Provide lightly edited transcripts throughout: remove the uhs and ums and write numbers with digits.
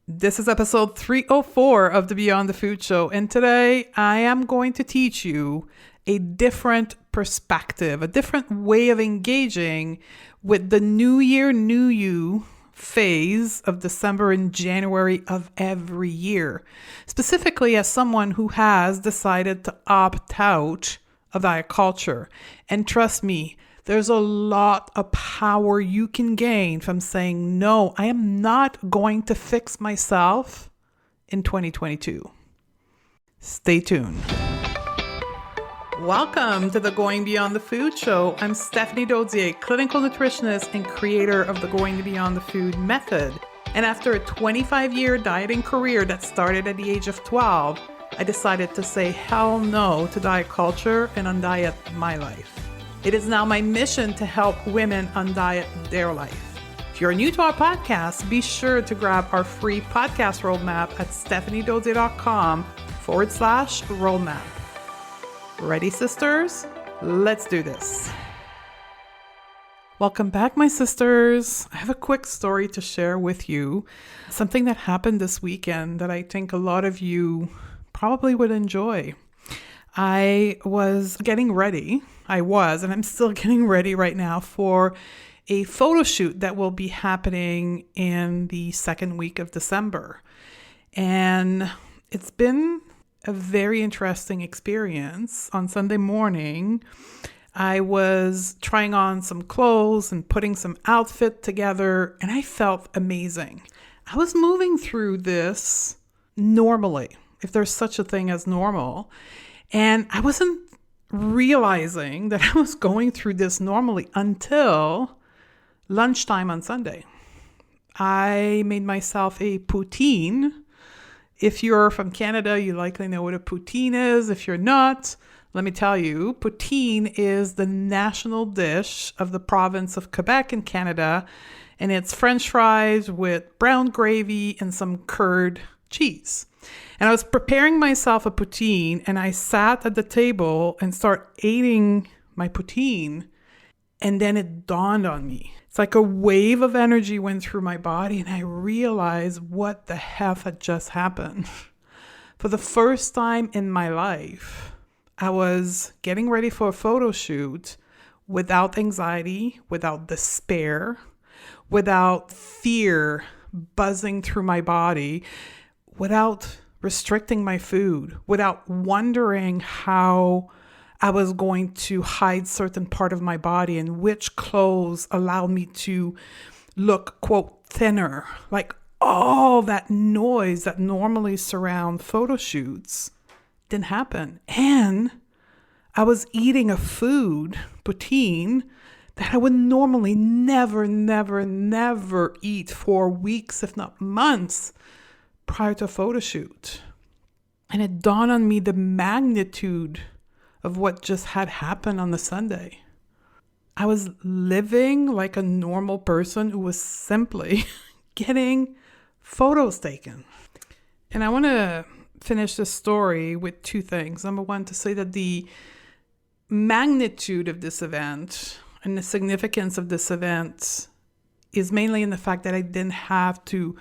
This is episode 304 of the Beyond the Food Show, and today I am going to teach you a different perspective, a different way of engaging with the New Year, New You phase of December and January of every year, specifically as someone who has decided to opt out of diet culture. And trust me, there's a lot of power you can gain from saying, no, I am not going to fix myself in 2022. Stay tuned. Welcome to the Going Beyond the Food Show. I'm Stephanie Dozier, clinical nutritionist and creator of the Going Beyond the Food method. And after a 25-year dieting career that started at the age of 12, I decided to say hell no to diet culture and undiet my life. It is now my mission to help women undiet their life. If you're new to our podcast, be sure to grab our free podcast roadmap at stephaniedozier.com/roadmap. Ready, sisters? Let's do this. Welcome back, my sisters. I have a quick story to share with you. Something that happened this weekend that I think a lot of you probably would enjoy. I was getting ready. And I'm still getting ready right now for a photo shoot that will be happening in the second week of December. And it's been a very interesting experience. On Sunday morning, I was trying on some clothes and putting some outfit together, and I felt amazing. I was moving through this normally, if there's such a thing as normal. And I wasn't realizing that I was going through this normally until lunchtime on Sunday. I made myself a poutine. If you're from Canada, you likely know what a poutine is. If you're not, let me tell you, poutine is the national dish of the province of Quebec in Canada, and it's French fries with brown gravy and some curd cheese. And I was preparing myself a poutine, and I sat at the table and started eating my poutine. And then it dawned on me. It's like a wave of energy went through my body, and I realized what the F had just happened. For the first time in my life, I was getting ready for a photo shoot without anxiety, without despair, without fear buzzing through my body, without restricting my food, without wondering how I was going to hide certain part of my body and which clothes allowed me to look, quote, thinner. Like all that noise that normally surround photo shoots didn't happen. And I was eating a food, poutine, that I would normally never eat for weeks, if not months, prior to a photo shoot. And it dawned on me the magnitude of what just had happened on the Sunday. I was living like a normal person who was simply getting photos taken. And I want to finish this story with two things. Number one, to say that the magnitude of this event and the significance of this event is mainly in the fact that I didn't have to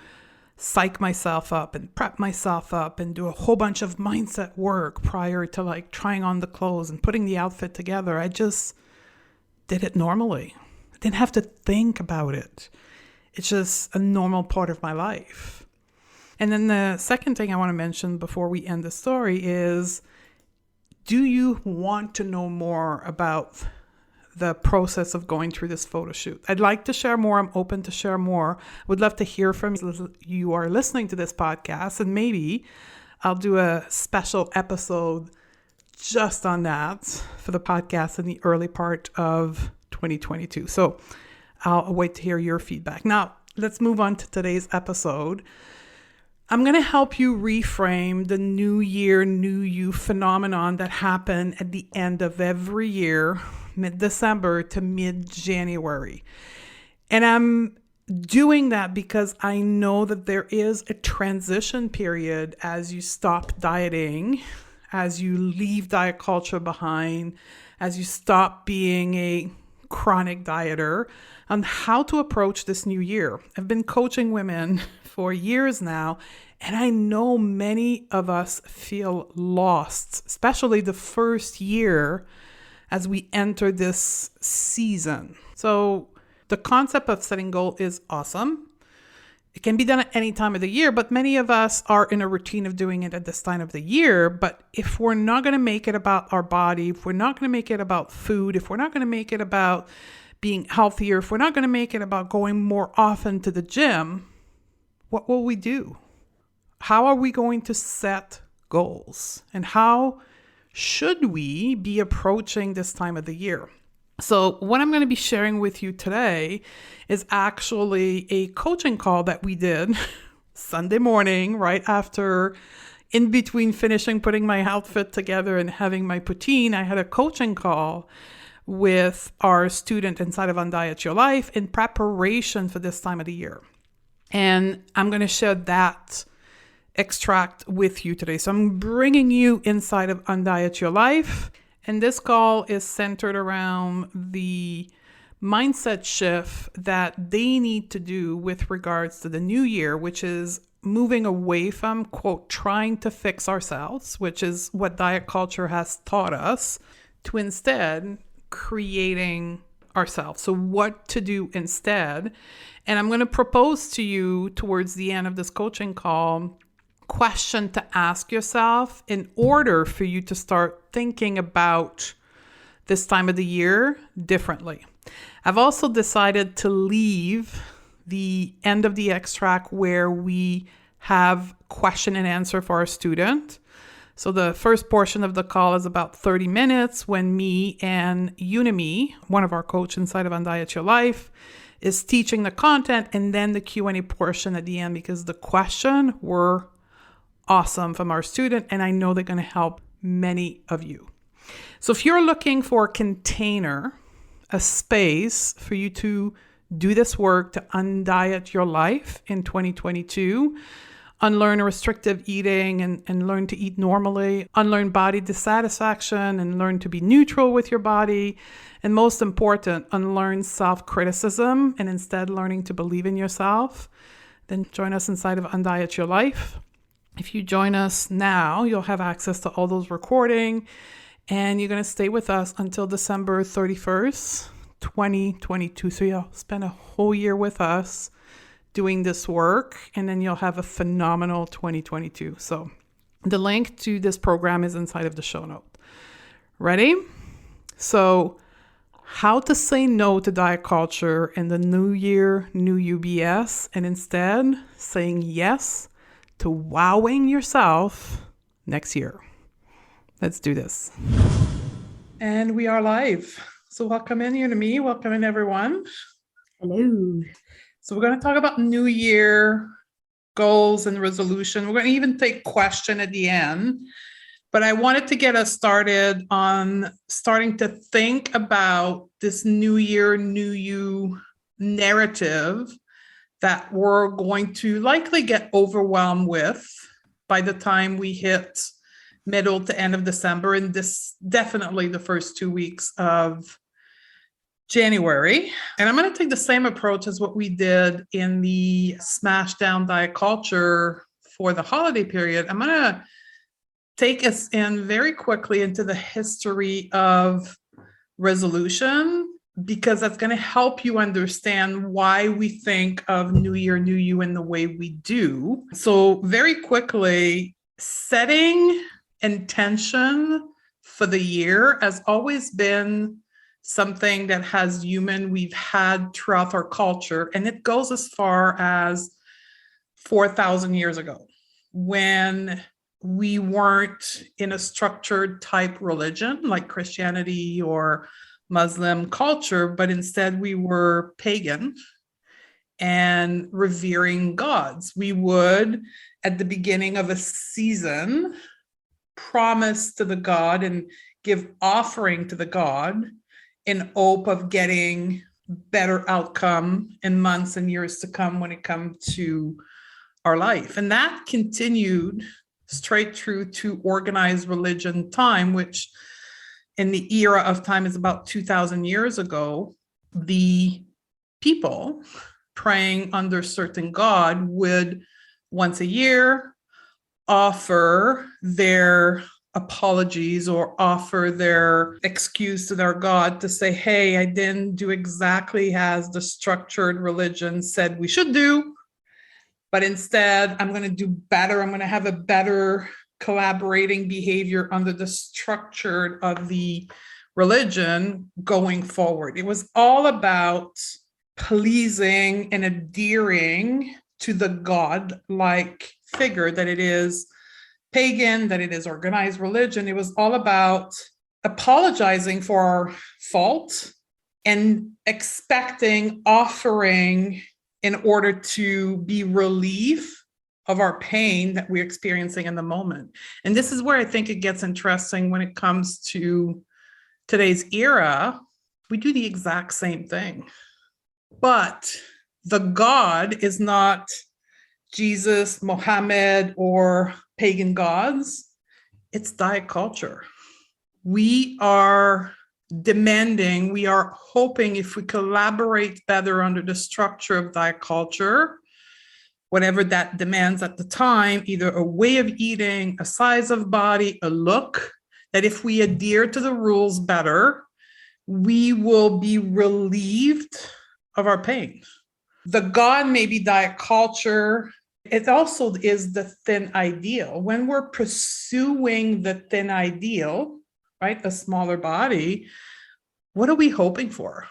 psych myself up and prep myself up and do a whole bunch of mindset work prior to like trying on the clothes and putting the outfit together. I just did it normally. I didn't have to think about it. It's just a normal part of my life. And then the second thing I want to mention before we end the story is, do you want to know more about the process of going through this photo shoot? I'd like to share more. I'm open to share more. Would love to hear from you. You are listening to this podcast, and maybe I'll do a special episode just on that for the podcast in the early part of 2022. So I'll wait to hear your feedback. Now, let's move on to today's episode. I'm going to help you reframe the New Year, New You phenomenon that happened at the end of every year, mid-December to mid-January. And I'm doing that because I know that there is a transition period as you stop dieting, as you leave diet culture behind, as you stop being a chronic dieter on how to approach this new year. I've been coaching women for years now, and I know many of us feel lost, especially the first year as we enter this season. So the concept of setting goal is awesome. It can be done at any time of the year, but many of us are in a routine of doing it at this time of the year. But if we're not going to make it about our body, if we're not going to make it about food, if we're not going to make it about being healthier, if we're not going to make it about going more often to the gym, what will we do? How are we going to set goals? And how should we be approaching this time of the year? So what I'm going to be sharing with you today is actually a coaching call that we did Sunday morning, right after, in between finishing putting my outfit together and having my poutine. I had a coaching call with our student inside of Undiet Your Life in preparation for this time of the year. And I'm going to share that extract with you today. So I'm bringing you inside of Undiet Your Life. And this call is centered around the mindset shift that they need to do with regards to the new year, which is moving away from, quote, trying to fix ourselves, which is what diet culture has taught us, to instead creating ourselves. So what to do instead. And I'm going to propose to you towards the end of this coaching call question to ask yourself in order for you to start thinking about this time of the year differently. I've also decided to leave the end of the extract where we have question and answer for our student. So the first portion of the call is about 30 minutes when me and Unimi, one of our coaches inside of Undiet Your Life, is teaching the content, and then the Q&A portion at the end, because the question were awesome from our student, and I know they're going to help many of you. So if you're looking for a container, a space for you to do this work to undiet your life in 2022, unlearn restrictive eating and learn to eat normally, unlearn body dissatisfaction and learn to be neutral with your body, and most important, unlearn self-criticism and instead learning to believe in yourself, then join us inside of Undiet Your Life. If you join us now, you'll have access to all those recordings, and you're going to stay with us until December 31st, 2022. So you'll spend a whole year with us doing this work, and then you'll have a phenomenal 2022. So the link to this program is inside of the show note. Ready? So how to say no to diet culture in the new year, new UBS, and instead saying yes to wowing yourself next year. Let's do this. And we are live. So welcome in, you and me. Welcome in, everyone. Hello. So we're going to talk about New Year goals and resolution. We're going to even take question at the end. But I wanted to get us started on starting to think about this New Year, New You narrative that we're going to likely get overwhelmed with by the time we hit middle to end of December, and this definitely the first 2 weeks of January. And I'm going to take the same approach as what we did in the Smash Down Diet Culture for the holiday period. I'm going to take us in very quickly into the history of resolution, because that's going to help you understand why we think of New Year, New You in the way we do. So very quickly, setting intention for the year has always been something that we've had throughout our culture. And it goes as far as 4,000 years ago, when we weren't in a structured type religion like Christianity or Muslim culture, but instead we were pagan and revering gods. We would, at the beginning of a season, promise to the god and give offering to the god in hope of getting better outcome in months and years to come when it comes to our life. And that continued straight through to organized religion time, which in the era of time is about 2,000 years ago. the people praying under certain God would once a year offer their apologies or offer their excuse to their God to say, hey, I didn't do exactly as the structured religion said we should do, but instead I'm going to do better. I'm going to have a better collaborating behavior under the structure of the religion going forward. It was all about pleasing and adhering to the God-like figure that it is pagan, that it is organized religion. It was all about apologizing for our fault and expecting offering in order to be relief of our pain that we're experiencing in the moment. And this is where I think it gets interesting when it comes to today's era. We do the exact same thing, but the God is not Jesus, Mohammed, or pagan gods. It's diet culture. We are demanding, we are hoping if we collaborate better under the structure of diet culture, whatever that demands at the time, either a way of eating, a size of body, a look, that if we adhere to the rules better, we will be relieved of our pain. The God may be diet culture. It also is the thin ideal. When we're pursuing the thin ideal, right, a smaller body, what are we hoping for?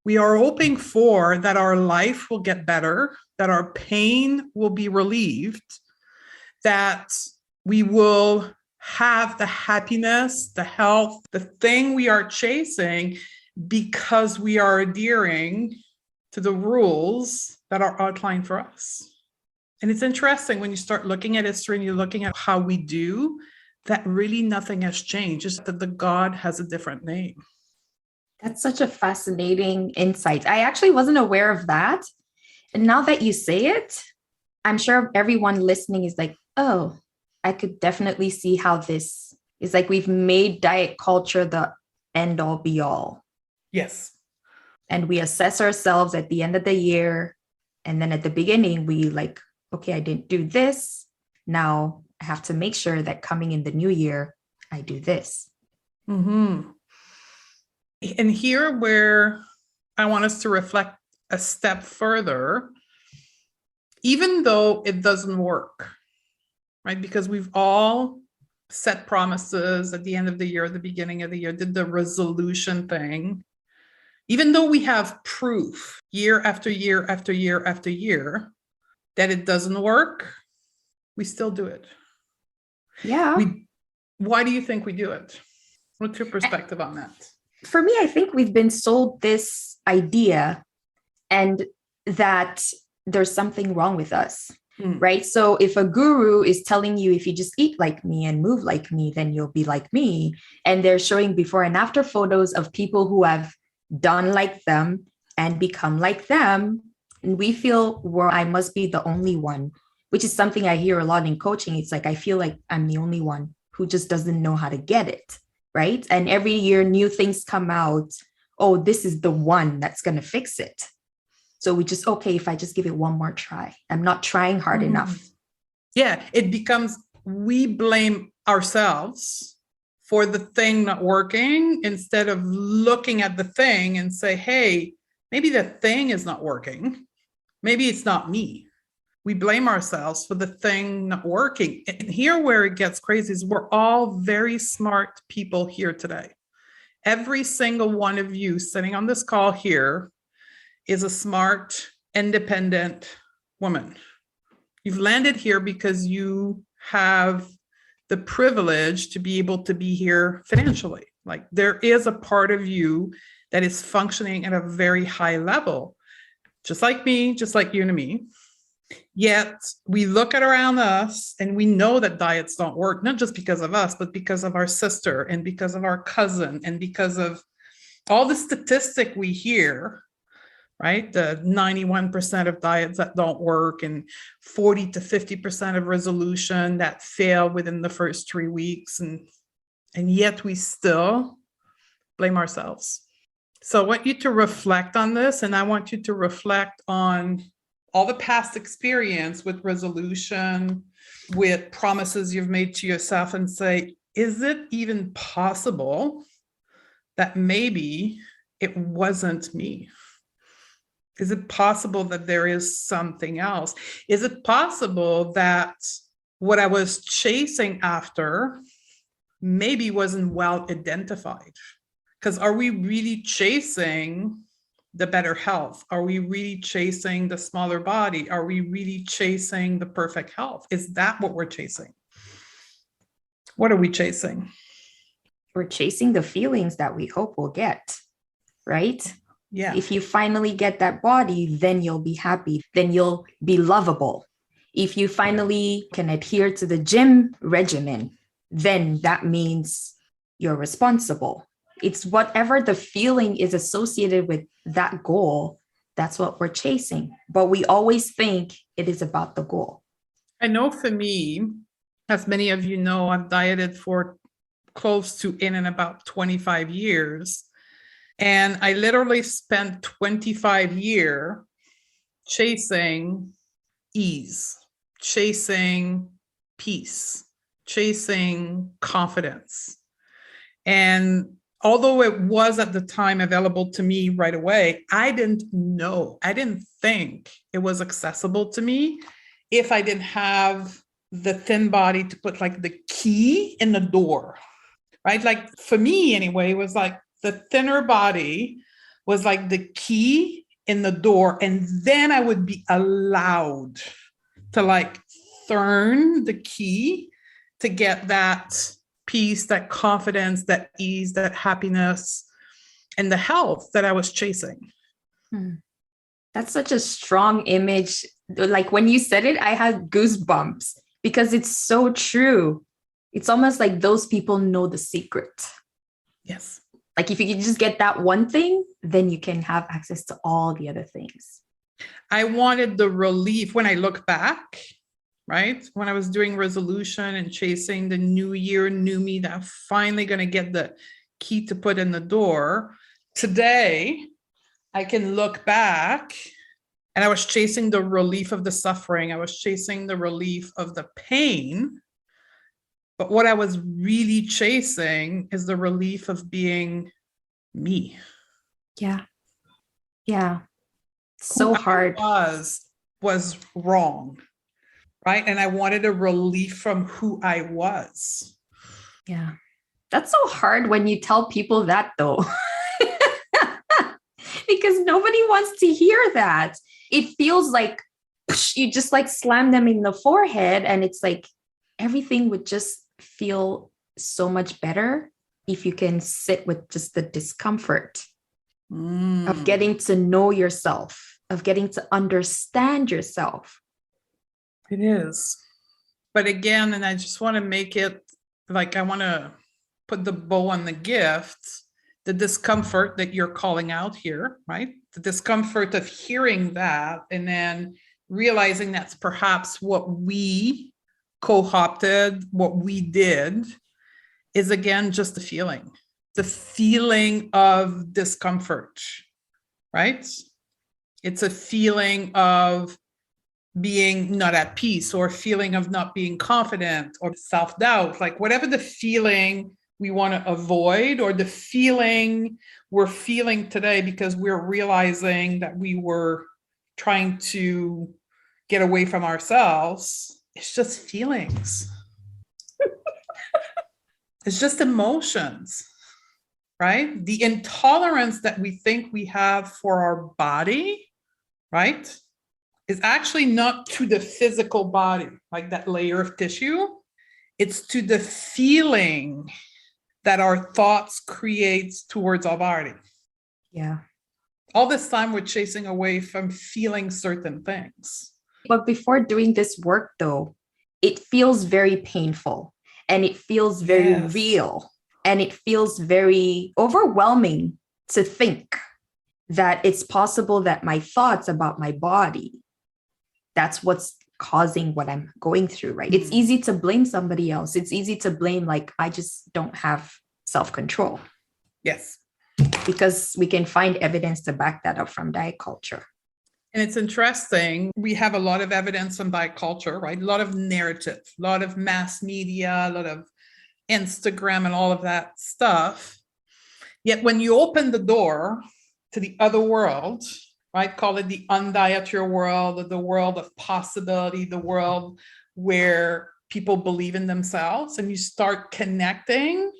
We are hoping for that our life will get better, that our pain will be relieved, that we will have the happiness, the health, the thing we are chasing because we are adhering to the rules that are outlined for us. And it's interesting when you start looking at history and you're looking at how we do, that really nothing has changed, just that the God has a different name. That's such a fascinating insight. I actually wasn't aware of that. And now that you say it, I'm sure everyone listening is like, oh, I could definitely see how this is like we've made diet culture the end all be all. Yes. And we assess ourselves at the end of the year. And then at the beginning, we like, okay, I didn't do this. Now I have to make sure that coming in the new year, I do this. Mm-hmm. And here where I want us to reflect a step further, even though it doesn't work, right? Because we've all set promises at the end of the year, at the beginning of the year, did the resolution thing. Even though we have proof year after year after year after year that it doesn't work, we still do it. Yeah. Why do you think we do it? What's your perspective on that? For me, I think we've been sold this idea and that there's something wrong with us, right? So if a guru is telling you, if you just eat like me and move like me, then you'll be like me. And they're showing before and after photos of people who have done like them and become like them. And we feel, well, I must be the only one, which is something I hear a lot in coaching. It's like, I feel like I'm the only one who just doesn't know how to get it, right? And every year new things come out. Oh, this is the one that's going to fix it. So we just, okay, if I just give it one more try, I'm not trying hard enough. Yeah, it becomes, we blame ourselves for the thing not working instead of looking at the thing and say, hey, maybe the thing is not working. Maybe it's not me. We blame ourselves for the thing not working. And here where it gets crazy is we're all very smart people here today. Every single one of you sitting on this call here is a smart, independent woman. You've landed here because you have the privilege to be able to be here financially. Like there is a part of you that is functioning at a very high level, just like me, just like you and me. Yet we look at around us and we know that diets don't work, not just because of us, but because of our sister and because of our cousin and because of all the statistic we hear, right? The 91% of diets that don't work and 40 to 50% of resolution that fail within the first 3 weeks. And yet we still blame ourselves. So I want you to reflect on this, and I want you to reflect on all the past experience with resolution, with promises you've made to yourself, and say, is it even possible that maybe it wasn't me? Is it possible that there is something else? Is it possible that what I was chasing after maybe wasn't well identified? Because are we really chasing the better health? Are we really chasing the smaller body? Are we really chasing the perfect health? Is that what we're chasing? What are we chasing? We're chasing the feelings that we hope we'll get, right? Yeah. If you finally get that body, then you'll be happy. Then you'll be lovable. If you finally can adhere to the gym regimen, then that means you're responsible. It's whatever the feeling is associated with that goal, that's what we're chasing. But we always think it is about the goal. I know for me, as many of you know, I've dieted for close to in and about 25 years. And I literally spent 25 years chasing ease, chasing peace, chasing confidence. And although it was at the time available to me right away, I didn't think it was accessible to me if I didn't have the thin body to put like the key in the door, right? Like for me anyway, it was like the thinner body was like the key in the door. And then I would be allowed to like turn the key to get that peace, that confidence, that ease, that happiness, and the health that I was chasing. That's such a strong image. Like when you said it, I had goosebumps because it's so true. It's almost like those people know the secret. Yes. Like if you can just get that one thing, then you can have access to all the other things. I wanted the relief when I look back, right? When I was doing resolution and chasing the new year, new me, that I'm finally going to get the key to put in the door. Today, I can look back and I was chasing the relief of the suffering. I was chasing the relief of the pain. But what I was really chasing is the relief of being me. Yeah. Yeah. So hard. Was wrong, right? And I wanted a relief from who I was. Yeah. That's so hard when you tell people that though. Because nobody wants to hear that. It feels like you just like slam them in the forehead and it's like everything would just feel so much better if you can sit with just the discomfort of getting to know yourself, of getting to understand yourself. It is. But again, and I just want to make it like I want to put the bow on the gift, the discomfort that you're calling out here, right? The discomfort of hearing that and then realizing that's perhaps what we co-opted, what we did, is again just a feeling. The feeling of discomfort, right? It's a feeling of being not at peace or feeling of not being confident or self-doubt, like whatever the feeling we want to avoid or the feeling we're feeling today because we're realizing that we were trying to get away from ourselves. It's just feelings. It's just emotions, right? The intolerance that we think we have for our body, right, is actually not to the physical body, like that layer of tissue. It's to the feeling that our thoughts create towards our body. Yeah. All this time we're chasing away from feeling certain things. But before doing this work, though, it feels very painful and it feels very real and it feels very overwhelming to think that it's possible that my thoughts about my body, that's what's causing what I'm going through, right? It's easy to blame somebody else. It's easy to blame, like, I just don't have self-control. Yes. because we can find evidence to back that up from diet culture. And it's interesting. We have a lot of evidence from diet culture, right? A lot of narrative, a lot of mass media, a lot of Instagram and all of that stuff. Yet when you open the door to the other world, right? Call it the Undiet Your world, or the world of possibility, the world where people believe in themselves, and you start connecting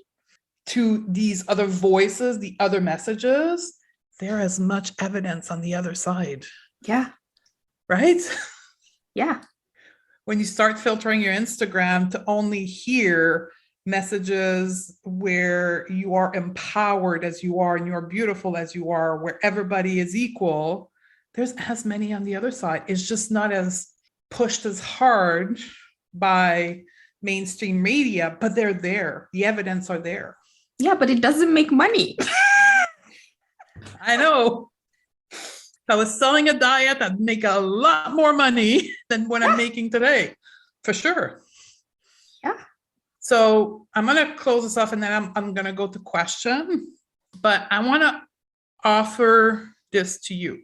to these other voices, the other messages, there is much evidence on the other side. Yeah. Right? Yeah. When you start filtering your Instagram to only hear messages where you are empowered as you are and you're beautiful as you are, where everybody is equal, there's as many on the other side. It's just not as pushed as hard by mainstream media, but they're there. The evidence are there. Yeah, but it doesn't make money. I know. If I was selling a diet, I'd make a lot more money than what I'm making today, for sure. Yeah. So I'm going to close this off, and then I'm going to go to question. But I want to offer this to you.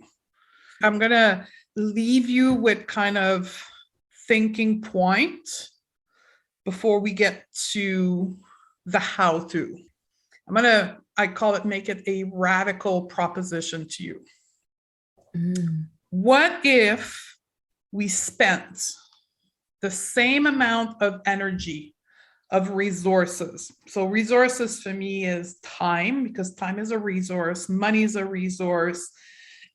I'm going to leave you with kind of thinking point before we get to the how to. I call it, make it a radical proposition to you. What if we spent the same amount of energy, of resources? So resources for me is time, because time is a resource, money is a resource,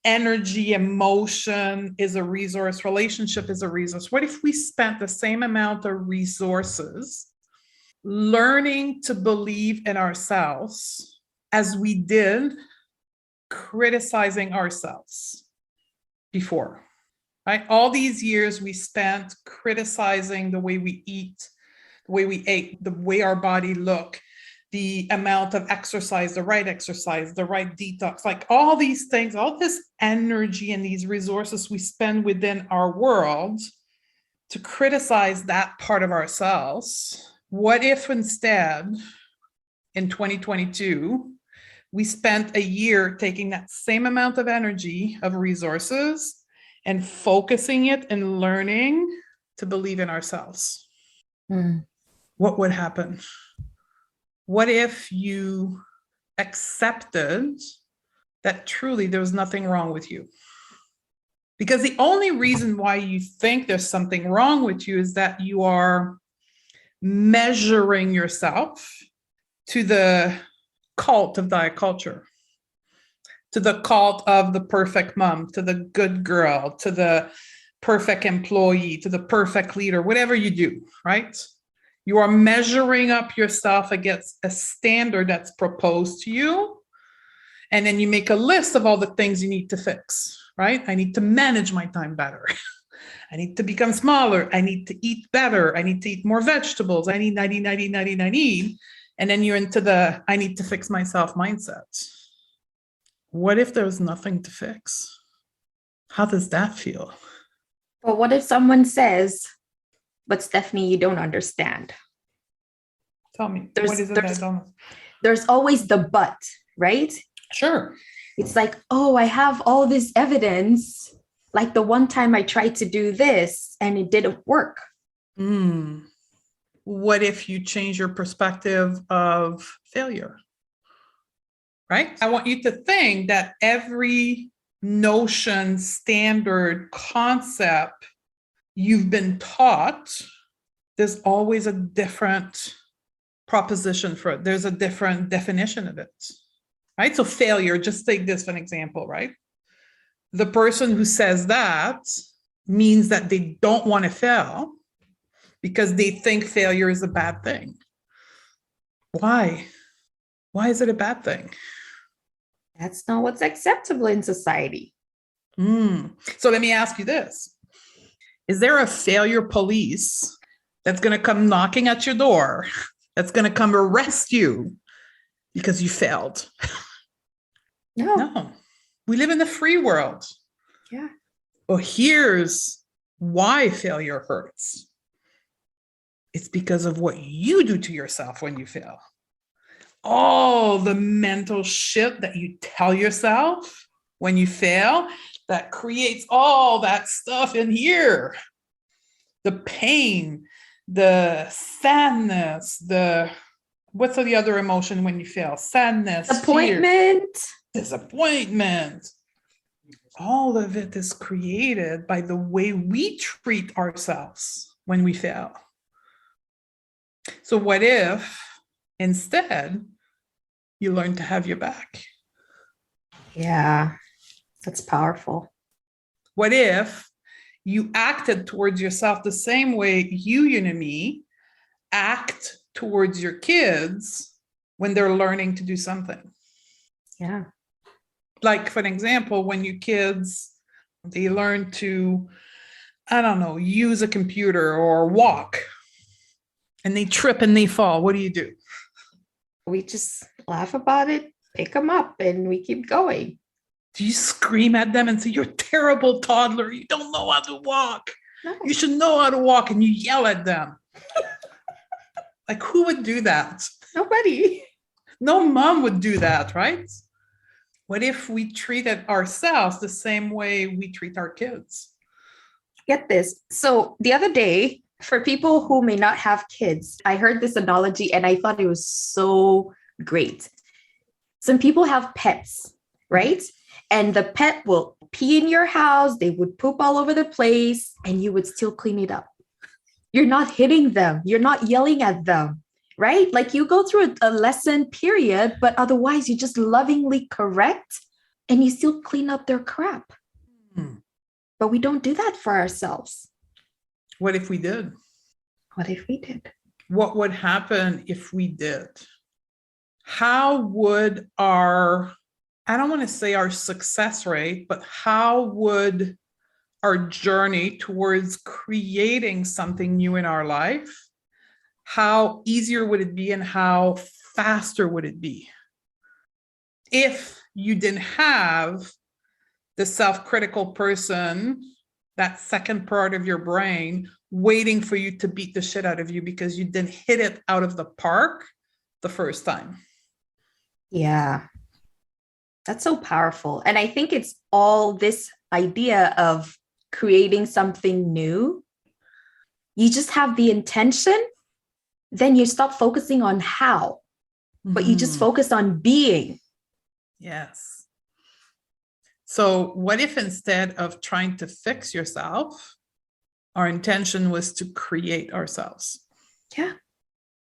energy, emotion is a resource, relationship is a resource. What if we spent the same amount of resources learning to believe in ourselves as we did criticizing ourselves before, right? All these years we spent criticizing the way we eat, the way we ate, the way our body look, the amount of exercise, the right detox, like all these things, all this energy and these resources we spend within our world to criticize that part of ourselves. What if instead in 2022, we spent a year taking that same amount of energy, of resources, and focusing it and learning to believe in ourselves? What would happen? What if you accepted that truly there was nothing wrong with you? Because the only reason why you think there's something wrong with you is that you are measuring yourself to the cult of diet culture, to the cult of the perfect mom, to the good girl, to the perfect employee, to the perfect leader, whatever you do, right? You are measuring up yourself against a standard that's proposed to you. And then you make a list of all the things you need to fix, right? I need to manage my time better. I need to become smaller. I need to eat better. I need to eat more vegetables. I need. And then you're into the I need to fix myself mindset. What if there's nothing to fix? How does that feel? But what if someone says, but Stephanie, you don't understand? Tell me, what is it that I don't? There's always the but, right? Sure. It's like, oh, I have all this evidence. Like the one time I tried to do this and it didn't work. What if you change your perspective of failure? Right? I want you to think that every notion, standard, concept you've been taught, there's always a different proposition for it. There's a different definition of it. Right? So failure, just take this for an example, right? The person who says that means that they don't want to fail because they think failure is a bad thing. Why? Why is it a bad thing? That's not what's acceptable in society. So let me ask you this. Is there a failure police that's going to come knocking at your door, that's going to come arrest you because you failed? No. We live in the free world. Yeah. Well, here's why failure hurts. It's because of what you do to yourself when you fail. all the mental shit that you tell yourself when you fail that creates all that stuff in here. The pain, the sadness, what's the other emotion when you fail? Sadness, fear, disappointment. All of it is created by the way we treat ourselves when we fail. So what if instead you learn to have your back? Yeah, that's powerful. What if you acted towards yourself the same way you and me act towards your kids when they're learning to do something? Yeah. Like, for an example, when your kids, they learn to, I don't know, use a computer or walk, and they trip and they fall, what do? We just laugh about it, pick them up, and we keep going. Do you scream at them and say, you're a terrible toddler, you don't know how to walk? No. You should know how to walk, and you yell at them? Like, who would do that? Nobody. No mom would do that, right? What if we treated ourselves the same way we treat our kids? Get this. So the other day, for people who may not have kids, I heard this analogy and I thought it was so great. Some people have pets, right? And the pet will pee in your house, they would poop all over the place, and you would still clean it up. You're not hitting them. You're not yelling at them, right? Like you go through a lesson period, but otherwise you just lovingly correct and you still clean up their crap. But we don't do that for ourselves. What if we did? What if we did? What would happen if we did? How would our, I don't want to say our success rate, but how would our journey towards creating something new in our life, how easier would it be and how faster would it be if you didn't have the self-critical person, that second part of your brain, waiting for you to beat the shit out of you because you didn't hit it out of the park the first time? Yeah. That's so powerful. And I think it's all this idea of creating something new. You just have the intention, then you stop focusing on how, but you just focus on being. Yes. So what if instead of trying to fix yourself, our intention was to create ourselves? Yeah.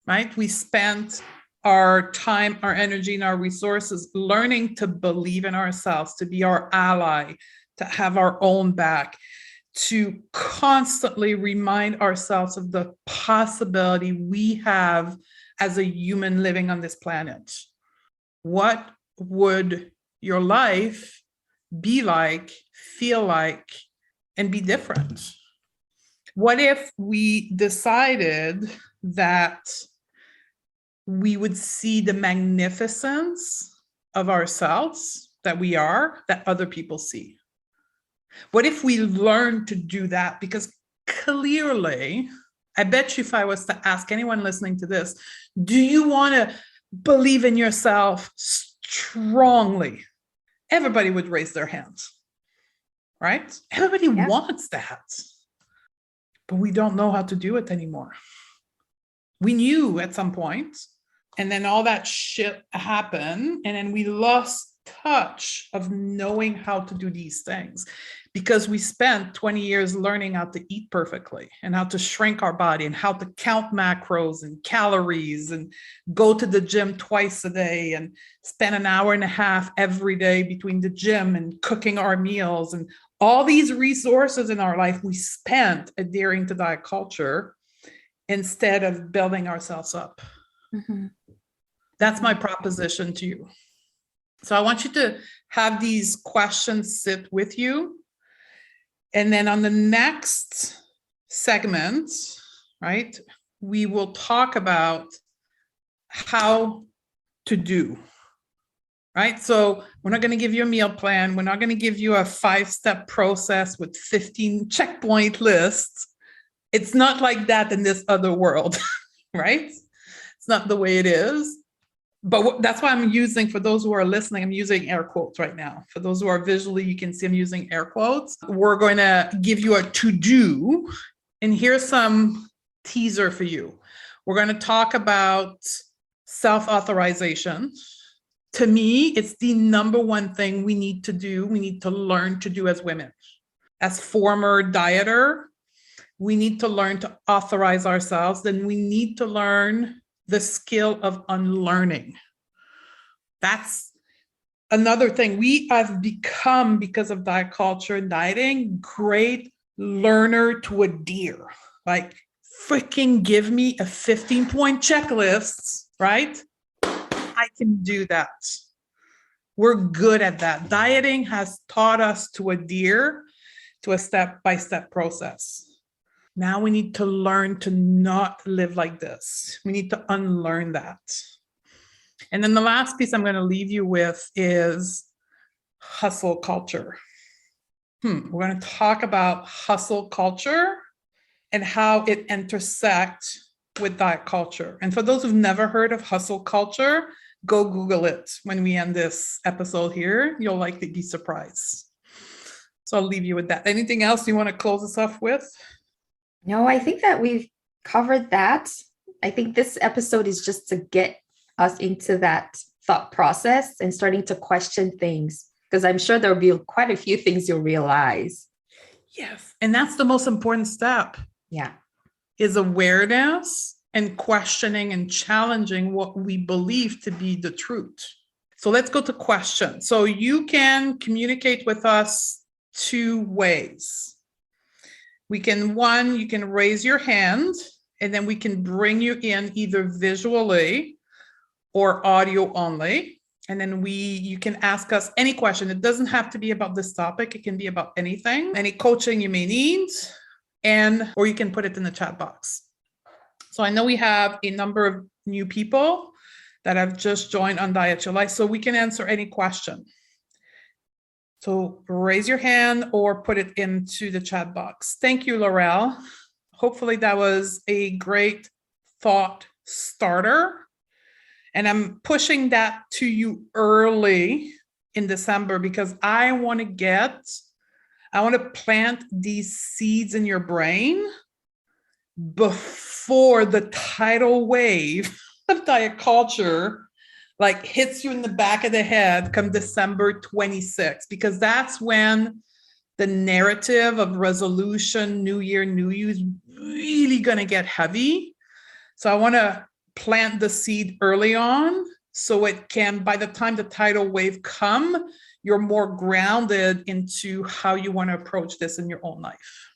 Right? We spent our time, our energy, and our resources learning to believe in ourselves, to be our ally, to have our own back, to constantly remind ourselves of the possibility we have as a human living on this planet. What would your life be like, feel like, and be different? What if we decided that we would see the magnificence of ourselves that we are, that other people see? What if we learn to do that? Because clearly, I bet you if I was to ask anyone listening to this, do you want to believe in yourself strongly? Everybody would raise their hands, right? Everybody wants that, but we don't know how to do it anymore. We knew at some point, and then all that shit happened, and then we lost touch of knowing how to do these things because we spent 20 years learning how to eat perfectly and how to shrink our body and how to count macros and calories and go to the gym twice a day and spend an hour and a half every day between the gym and cooking our meals, and all these resources in our life we spent adhering to diet culture instead of building ourselves up. That's my proposition to you. So I want you to have these questions sit with you. And then on the next segment, right, we will talk about how to do, right? So we're not going to give you a meal plan. We're not going to give you a 5-step process with 15 checkpoint lists. It's not like that in this other world, right? It's not the way it is. But that's why I'm using, for those who are listening, I'm using air quotes right now. For those who are visually, you can see I'm using air quotes. We're going to give you a to-do, and here's some teaser for you. We're going to talk about self-authorization. To me, it's the number one thing we need to do. We need to learn to do as women. As former dieter, we need to learn to authorize ourselves. Then we need to learn the skill of unlearning. That's another thing we have become, because of diet culture and dieting, great learner to a deer. Like, freaking give me a 15-point checklist, right? I can do that. We're good at that. Dieting has taught us to adhere to a step-by-step process. Now we need to learn to not live like this. We need to unlearn that. And then the last piece I'm going to leave you with is hustle culture. We're going to talk about hustle culture and how it intersects with diet culture. And for those who've never heard of hustle culture, go Google it when we end this episode here. You'll likely be surprised. So I'll leave you with that. Anything else you want to close us off with? No, I think that we've covered that. I think this episode is just to get us into that thought process and starting to question things, because I'm sure there'll be quite a few things you'll realize. Yes. And that's the most important step. Yeah. Is awareness and questioning and challenging what we believe to be the truth. So let's go to questions. So you can communicate with us two ways. You can raise your hand, and then we can bring you in either visually or audio only. And then you can ask us any question. It doesn't have to be about this topic. It can be about anything, any coaching you may need, or you can put it in the chat box. So I know we have a number of new people that have just joined Undiet Your Life, so we can answer any question. So raise your hand or put it into the chat box. Thank you, Laurel. Hopefully that was a great thought starter. And I'm pushing that to you early in December because I want to plant these seeds in your brain before the tidal wave of diet culture hits you in the back of the head come December 26th, because that's when the narrative of resolution, New Year, New You is really going to get heavy. So I want to plant the seed early on so it can, by the time the tidal wave come, you're more grounded into how you want to approach this in your own life.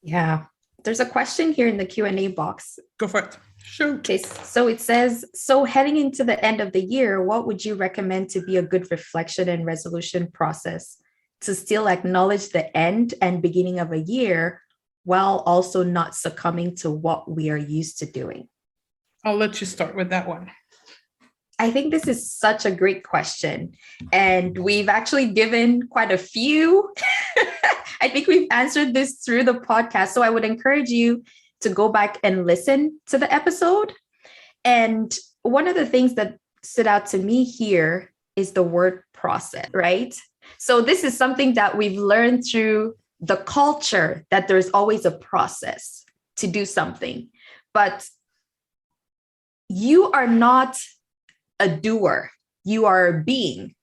Yeah. There's a question here in the Q&A box. Go for it. Shoot. Okay, so it says, so heading into the end of the year, what would you recommend to be a good reflection and resolution process to still acknowledge the end and beginning of a year while also not succumbing to what we are used to doing? I'll let you start with that one. I think this is such a great question. And we've actually given quite a few. I think we've answered this through the podcast. So I would encourage you to go back and listen to the episode. And one of the things that stood out to me here is the word process, right? So this is something that we've learned through the culture, that there's always a process to do something. But you are not a doer, you are a being.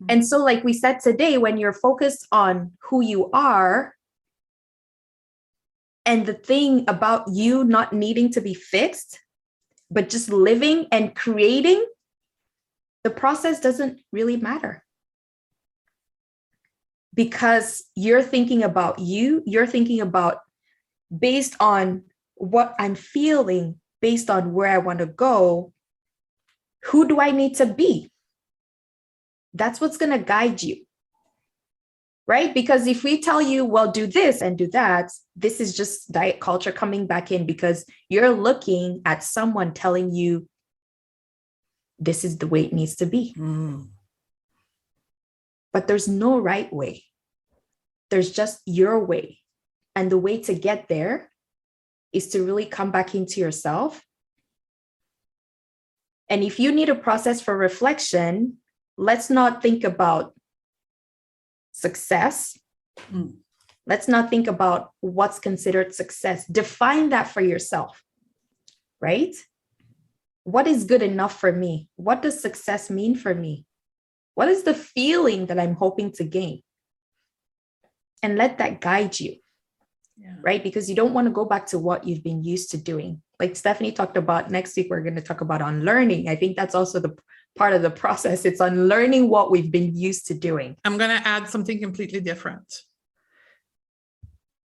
And so, like we said today, when you're focused on who you are and the thing about you not needing to be fixed, but just living and creating, the process doesn't really matter. Because you're thinking about you're thinking about based on what I'm feeling, based on where I want to go, who do I need to be? That's what's going to guide you, right? Because if we tell you, well, do this and do that, this is just diet culture coming back in because you're looking at someone telling you this is the way it needs to be. But there's no right way. There's just your way. And the way to get there is to really come back into yourself And if you need a process for reflection, let's not think about success. Let's not think about what's considered success. Define that for yourself, right? What is good enough for me? What does success mean for me? What is the feeling that I'm hoping to gain? And let that guide you, right? Because you don't want to go back to what you've been used to doing. Like Stephanie talked about, next week, we're going to talk about unlearning. I think that's also the part of the process. It's unlearning what we've been used to doing. I'm going to add something completely different.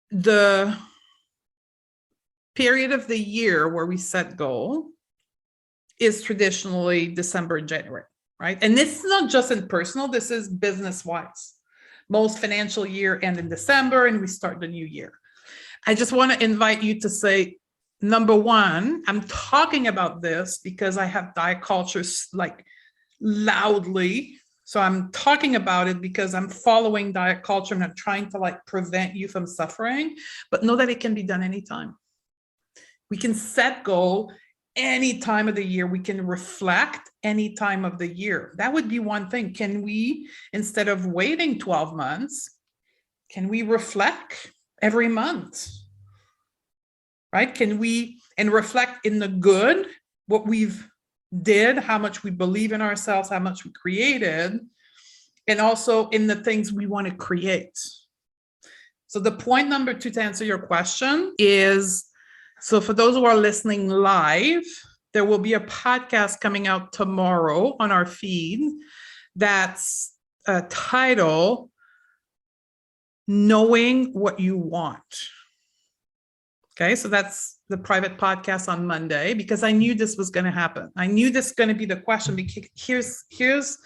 The period of the year where we set goal is traditionally December and January, right? And this is not just in personal, this is business-wise. Most financial year end in December and we start the new year. I just want to invite you to say, number one, I'm talking about this because I have diet cultures like loudly. So I'm talking about it because I'm following diet culture and I'm trying to like prevent you from suffering, but know that it can be done anytime. We can set goal any time of the year. We can reflect any time of the year. That would be one thing. Can we, instead of waiting 12 months, can we reflect every month? Right? Can we, and reflect in the good, what we've did, how much we believe in ourselves, how much we created, and also in the things we want to create. So the point number two to answer your question is, so for those who are listening live, there will be a podcast coming out tomorrow on our feed that's titled Knowing What You Want. Okay, so that's the private podcast on Monday because I knew this was going to happen. I knew this was going to be the question because here's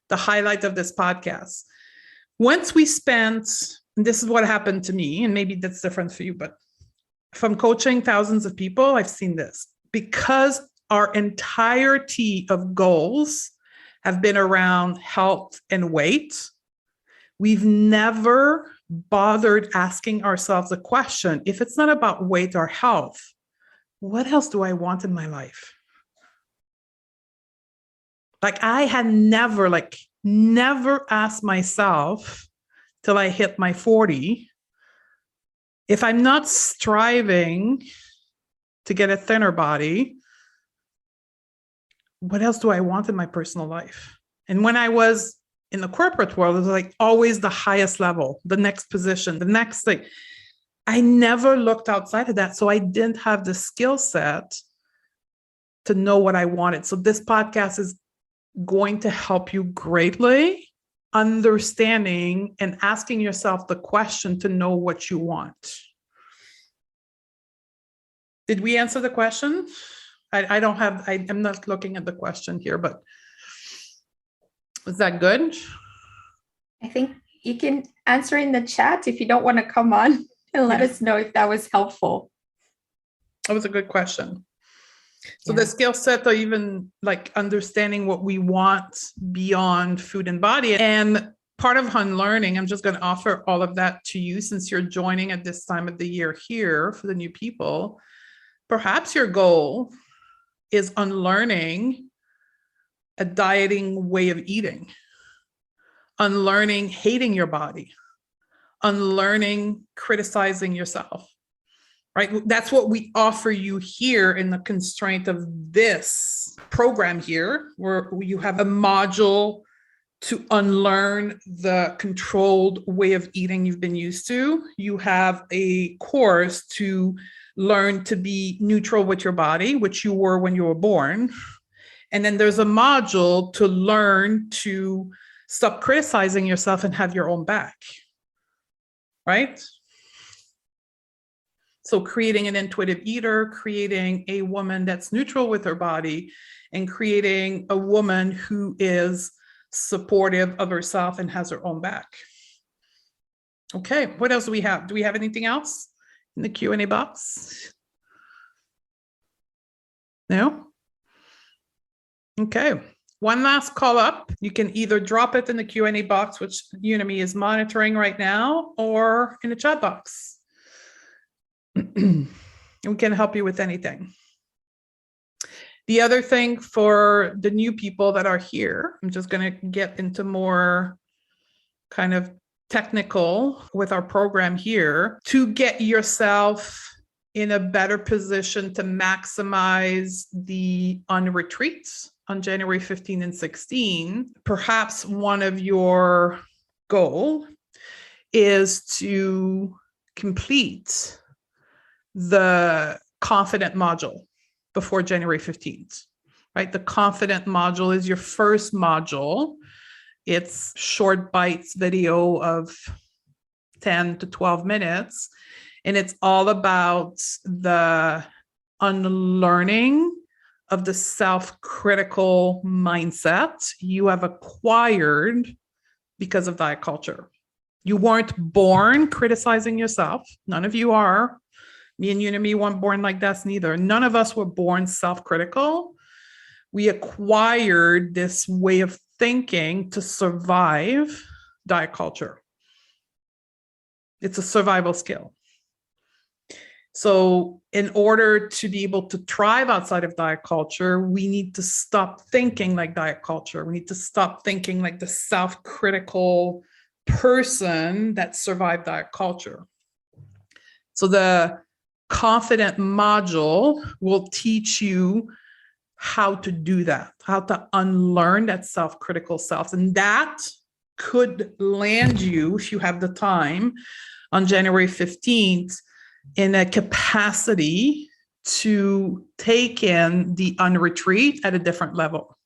the highlight of this podcast. Once we spent, and this is what happened to me, and maybe that's different for you, but from coaching thousands of people, I've seen this. Because our entirety of goals have been around health and weight, we've never bothered asking ourselves the question, if it's not about weight or health, what else do I want in my life? Like I had never asked myself till I hit my 40, if I'm not striving to get a thinner body, what else do I want in my personal life? And when I was in the corporate world, it was like always the highest level, the next position, the next thing. I never looked outside of that. So I didn't have the skill set to know what I wanted. So this podcast is going to help you greatly understanding and asking yourself the question to know what you want. Did we answer the question? I'm not looking at the question here, but is that good? I think you can answer in the chat if you don't want to come on and let us know if that was helpful. That was a good question. So the skill set of even like understanding what we want beyond food and body. And part of unlearning, I'm just going to offer all of that to you since you're joining at this time of the year here for the new people. Perhaps your goal is unlearning a dieting way of eating, unlearning hating your body, unlearning criticizing yourself, right? That's what we offer you here in the constraint of this program here, where you have a module to unlearn the controlled way of eating you've been used to. You have a course to learn to be neutral with your body, which you were when you were born. And then there's a module to learn to stop criticizing yourself and have your own back, right? So creating an intuitive eater, creating a woman that's neutral with her body, and creating a woman who is supportive of herself and has her own back. Okay, what else do we have? Do we have anything else in the Q&A box? No? Okay, one last call up. You can either drop it in the Q&A box, which Unami is monitoring right now, or in the chat box. We can help you with anything. The other thing for the new people that are here, I'm just going to get into more kind of technical with our program here to get yourself in a better position to maximize the retreats on January 15 and 16. Perhaps one of your goal is to complete the confident module before January 15th, right? The confident module is your first module. It's short bites video of 10 to 12 minutes. And it's all about the unlearning of the self-critical mindset you have acquired because of diet culture. You weren't born criticizing yourself. None of you are. Me and you and me weren't born like that neither. None of us were born self-critical. We acquired this way of thinking to survive diet culture. It's a survival skill. So in order to be able to thrive outside of diet culture, we need to stop thinking like diet culture. We need to stop thinking like the self-critical person that survived diet culture. So the confident module will teach you how to do that, how to unlearn that self-critical self. And that could land you, if you have the time, on January 15th in a capacity to take in the unretreat at a different level.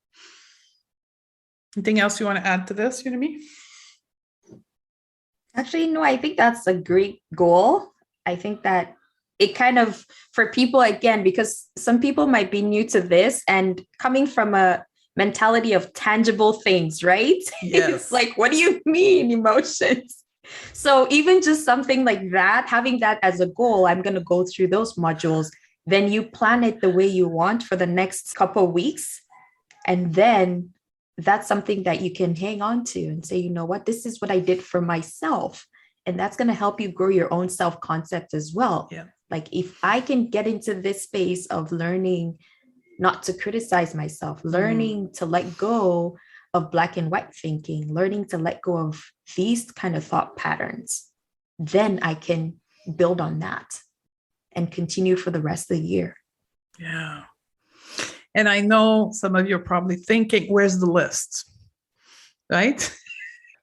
Anything else you want to add to this, Unami? Actually, no, I think that's a great goal. I think that it kind of, for people, again, because some people might be new to this and coming from a mentality of tangible things, right? Yes. It's like, what do you mean emotions? So even just something like that, having that as a goal, I'm going to go through those modules. Then you plan it the way you want for the next couple of weeks. And then that's something that you can hang on to and say, you know what, this is what I did for myself. And that's going to help you grow your own self-concept as well. Yeah. Like if I can get into this space of learning not to criticize myself, learning to let go of black and white thinking, learning to let go of these kind of thought patterns, then I can build on that and continue for the rest of the year. Yeah. And I know some of you are probably thinking, where's the list? Right?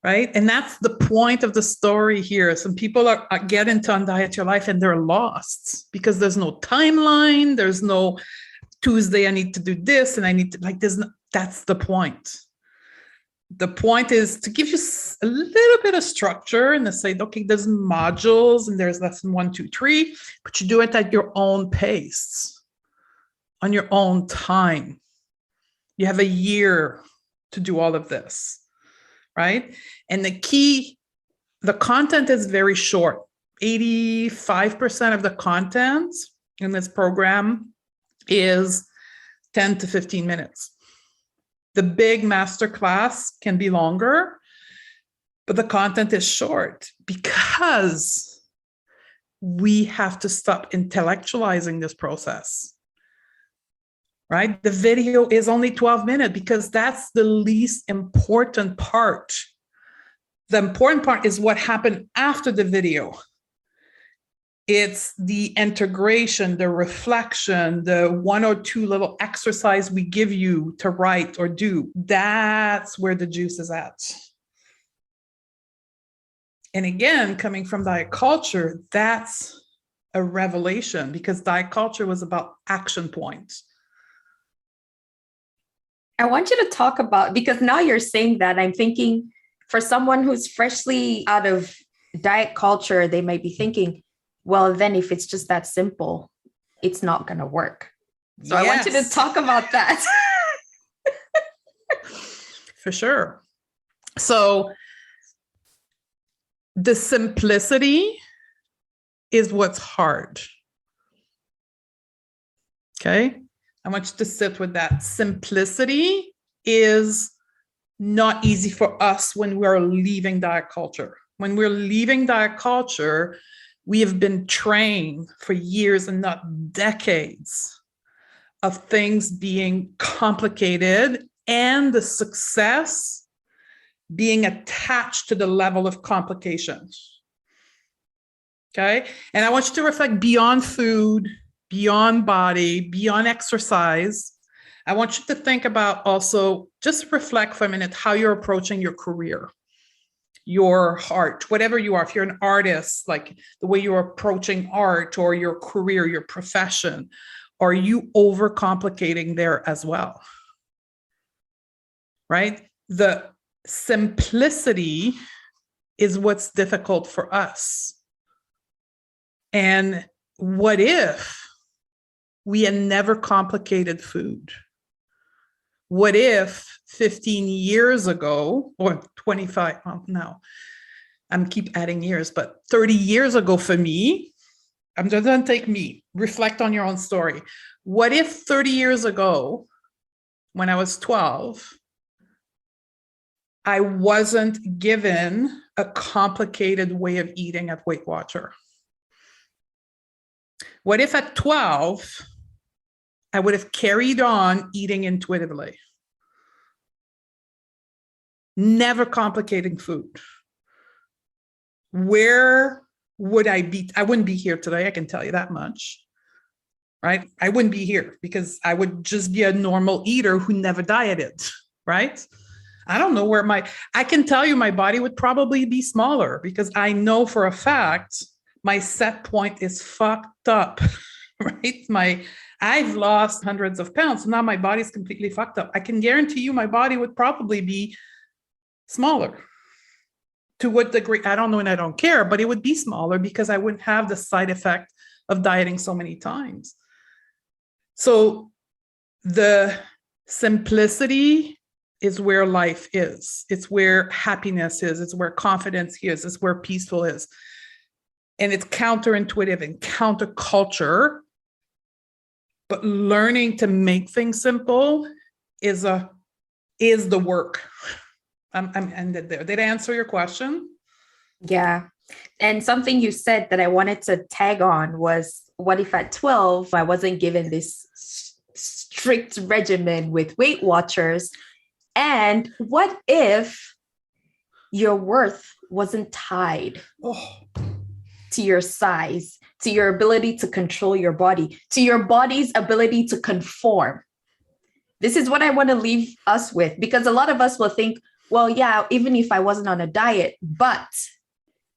Right. And that's the point of the story here. Some people are get into Undiet Your Life and they're lost because there's no timeline. There's no Tuesday, I need to do this. And I need to that's the point. The point is to give you a little bit of structure and to say, okay, there's modules and there's lesson 1, 2, 3, but you do it at your own pace, on your own time. You have a year to do all of this, right? And the content is very short. 85% of the content in this program is 10 to 15 minutes. The big masterclass can be longer, but the content is short because we have to stop intellectualizing this process, right? The video is only 12 minutes because that's the least important part. The important part is what happened after the video. It's the integration, the reflection, the 1 or 2 little exercise we give you to write or do. That's where the juice is at. And again, coming from diet culture, that's a revelation because diet culture was about action points. I want you to talk about, because now you're saying that, I'm thinking for someone who's freshly out of diet culture, they might be thinking, well, then if it's just that simple, it's not going to work. So yes. I want you to talk about that. For sure. So the simplicity is what's hard. Okay. I want you to sit with that. Simplicity is not easy for us when we're leaving diet culture. When we're leaving diet culture, we have been trained for years and not decades of things being complicated and the success being attached to the level of complication. Okay. And I want you to reflect beyond food, beyond body, beyond exercise. I want you to think about also, just reflect for a minute how you're approaching your career, your heart, whatever you are. If you're an artist, like the way you're approaching art, or your career, your profession, are you overcomplicating there as well? Right? The simplicity is what's difficult for us. And what if we had never complicated food? What if 15 years ago, or 25, well, no, I'm keep adding years, but 30 years ago for me, I'm just going to take me, reflect on your own story. What if 30 years ago, when I was 12, I wasn't given a complicated way of eating at Weight Watcher? What if at 12, I would have carried on eating intuitively? Never complicating food. Where would I be? I wouldn't be here today, I can tell you that much. Right? I wouldn't be here because I would just be a normal eater who never dieted. Right? I don't know where I can tell you my body would probably be smaller, because I know for a fact my set point is fucked up. Right? I've lost hundreds of pounds. So now my body's completely fucked up. I can guarantee you my body would probably be smaller. To what degree, I don't know, and I don't care, but it would be smaller because I wouldn't have the side effect of dieting so many times. So the simplicity is where life is. It's where happiness is. It's where confidence is. It's where peaceful is. And it's counterintuitive and counterculture. But learning to make things simple is the work. I'm ended there. Did I answer your question? Yeah. And something you said that I wanted to tag on was, what if at 12, I wasn't given this strict regimen with Weight Watchers? And what if your worth wasn't tied to your size, to your ability to control your body, to your body's ability to conform? This is what I want to leave us with, because a lot of us will think, well, yeah, even if I wasn't on a diet, but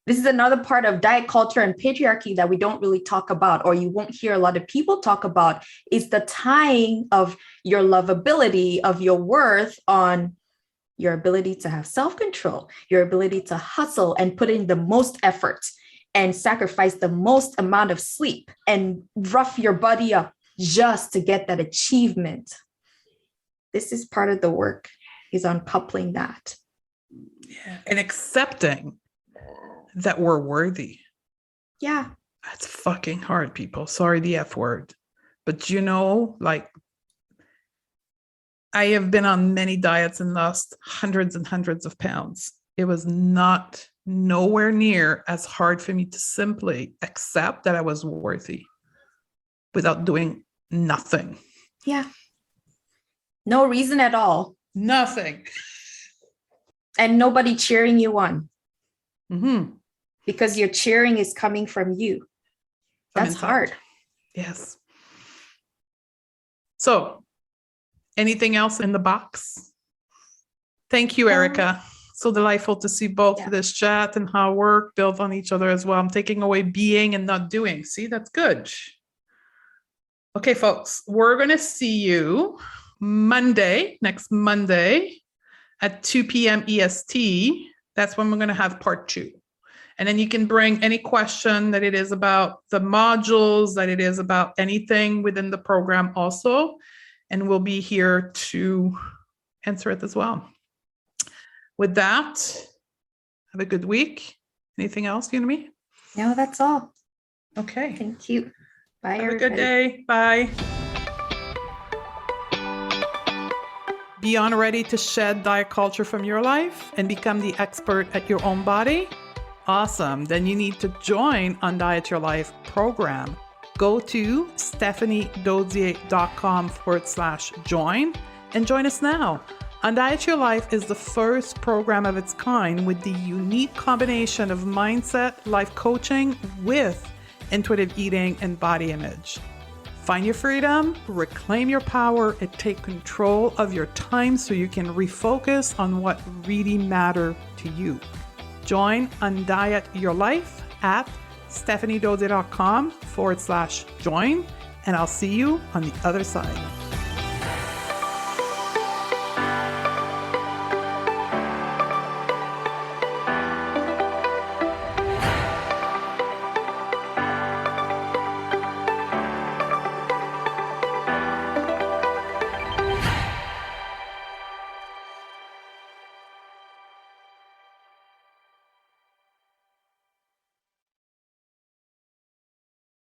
this is another part of diet culture and patriarchy that we don't really talk about, or you won't hear a lot of people talk about, is the tying of your lovability, of your worth, on your ability to have self-control, your ability to hustle and put in the most effort and sacrifice the most amount of sleep and rough your body up just to get that achievement. This is part of the work, is uncoupling that. Yeah. And accepting that we're worthy. Yeah. That's fucking hard, people. Sorry, the F word. But like, I have been on many diets and lost hundreds and hundreds of pounds. It was nowhere near as hard for me to simply accept that I was worthy without doing nothing. Yeah. No reason at all. Nothing. And nobody cheering you on. Mm-hmm. Because your cheering is coming from you. That's hard. Yes. So, anything else in the box? Thank you, Erica. So delightful to see both this chat and how work built on each other as well. I'm taking away being and not doing. See, that's good. Okay, folks, we're going to see you next Monday at 2 p.m. EST. That's when we're going to have part 2. And then you can bring any question that it is about the modules, that it is about anything within the program also. And we'll be here to answer it as well. With that, have a good week. Anything else, Unami? No, that's all. Okay. Thank you. Bye, Have everybody. a good day. Bye. Beyond ready to shed diet culture from your life and become the expert at your own body? Awesome. Then you need to join Undiet Your Life program. Go to stephaniedodier.com/join and join us now. Undiet Your Life is the first program of its kind with the unique combination of mindset, life coaching with intuitive eating and body image. Find your freedom, reclaim your power, and take control of your time so you can refocus on what really matters to you. Join Undiet Your Life at stephaniedodier.com/join, and I'll see you on the other side.